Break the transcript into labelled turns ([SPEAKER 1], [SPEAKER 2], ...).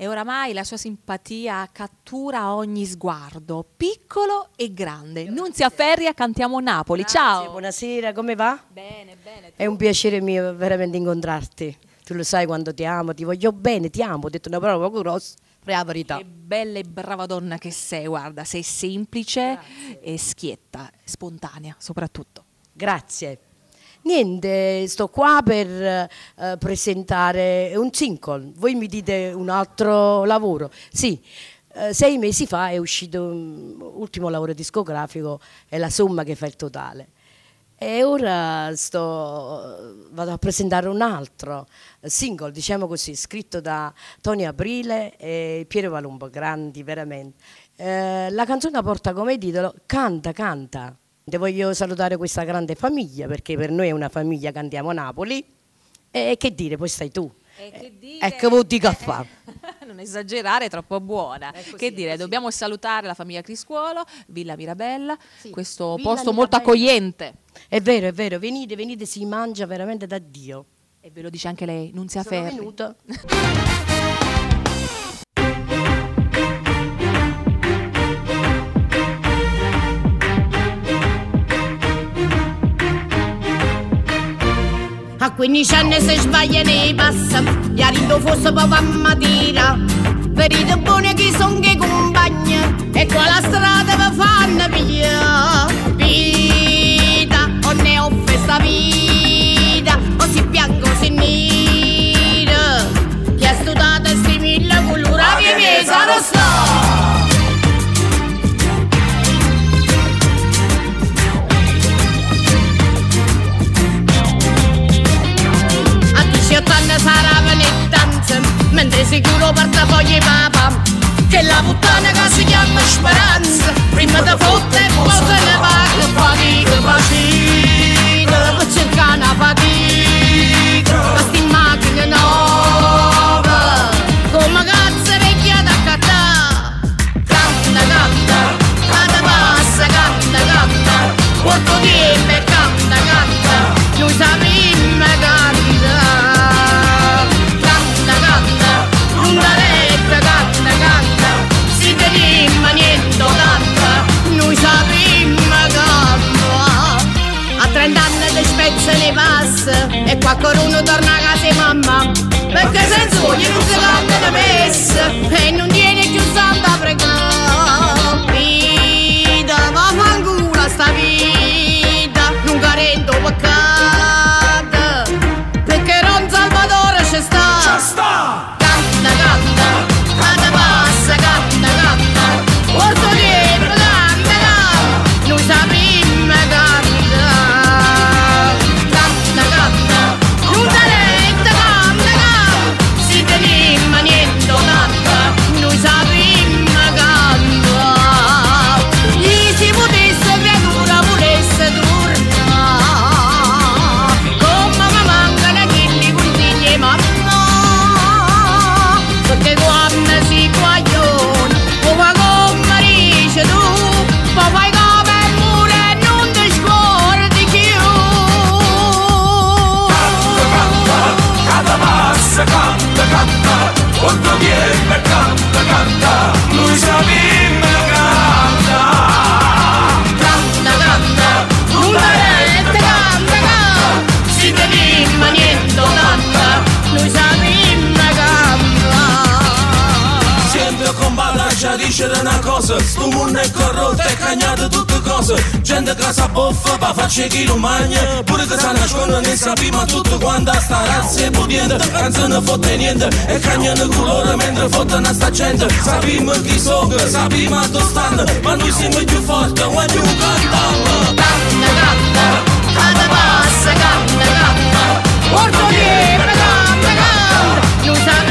[SPEAKER 1] E oramai la sua simpatia cattura ogni sguardo, piccolo e grande. Nunzia Ferria, Cantiamo Napoli.
[SPEAKER 2] Grazie,
[SPEAKER 1] ciao.
[SPEAKER 2] Buonasera, come va?
[SPEAKER 1] Bene, bene.
[SPEAKER 2] È un piacere mio veramente incontrarti. Tu lo sai quando ti amo, ti voglio bene, ti amo. Ho detto una parola poco grossa, per la verità.
[SPEAKER 1] Che bella e brava donna che sei, guarda, sei semplice e schietta, spontanea soprattutto.
[SPEAKER 2] Grazie. Niente, sto qua per presentare un single. Voi mi dite un altro lavoro? Sì, 6 mesi fa è uscito l'ultimo lavoro discografico, è la somma che fa il totale. E ora vado a presentare un altro single, diciamo così, scritto da Tony Aprile e Piero Palumbo, grandi veramente. La canzone porta come titolo Canta, canta. Voglio salutare questa grande famiglia, perché per noi è una famiglia, Cantiamo Napoli. E che dire, poi stai tu.
[SPEAKER 1] Che dire,
[SPEAKER 2] ecco, vuol dire che fa.
[SPEAKER 1] Non esagerare, è troppo buona.
[SPEAKER 2] Così,
[SPEAKER 1] Che dire, dobbiamo salutare la famiglia Criscuolo, Villa Mirabella,
[SPEAKER 2] Sì,
[SPEAKER 1] questo
[SPEAKER 2] Villa
[SPEAKER 1] posto molto
[SPEAKER 2] Mirabella.
[SPEAKER 1] accogliente.
[SPEAKER 2] È vero, venite, venite, si mangia veramente da Dio.
[SPEAKER 1] E ve lo dice anche lei, Nunzia
[SPEAKER 2] Sono
[SPEAKER 1] Ferri.
[SPEAKER 2] venuta.
[SPEAKER 3] A 15 anni se sbaglia nei passa, gli arrivo forse proprio a mattina. Vedete buone che son che compagni, e qua la strada vi fanno via. Vita, o ne offre sta vita, o si bianco o si nera. Chi ha studiato sti 1000 colori, che mi sarà sta. Sarà venettanza, mentre sicuro portafogli papa, che la puttana che si chiama Speranza, prima da fotte e poi se ne va, che fatica, fatica, per cercare una fatica, questa macchina nuova, come cazzo vecchia da cattà, canta, canta, canta passa, canta, canta, porto tempo e canta, canta, noi sappiamo canta. Noi sappiamo che a 30 anni di spezza ne passa e qualcuno torna a casa mamma, perché senza voglia non si canta la messa e non tiene più santa a pregare. Vita, va fanculo sta vita, non carendo peccato, perché non Salvatore ci sta. Canta, canta, canta passa, canta, canta, porto dietro, canta, canta, noi sappiamo canta, canta, canta, non talento, canta, canta, si teniamo niente, canta, noi sappiamo canta, gli si potesse creatura volesse tornare, come mi mancano quelli consigli mamma, perché quando si guaglione, come come dice tu, poi fai come mure e non ti scordi più.
[SPEAKER 4] Canta passa, canta, canta, quanto viene, canta, canta, noi sappiamo canta.
[SPEAKER 3] Canta, canta, non darete, canta, canta, si teniamo niente, canta, noi sappiamo canta.
[SPEAKER 4] Sempre con balaggia dicere una cosa, sto mondo è corrotto e cagnato tutte cose. Gente che sa boffa, pa faccia chi lo magna, pure che sa nasconde ne sappiamo tutto quanto sta razza è pudiente. Canzone fotte niente e cagnano colore mentre fottono sta gente. Sappiamo chi sono, sappiamo dove stanno, ma noi siamo più forti quando cantiamo.
[SPEAKER 3] Canta, canta, canta passa, canta, canta, porto dietro, canta, canta, non sappiamo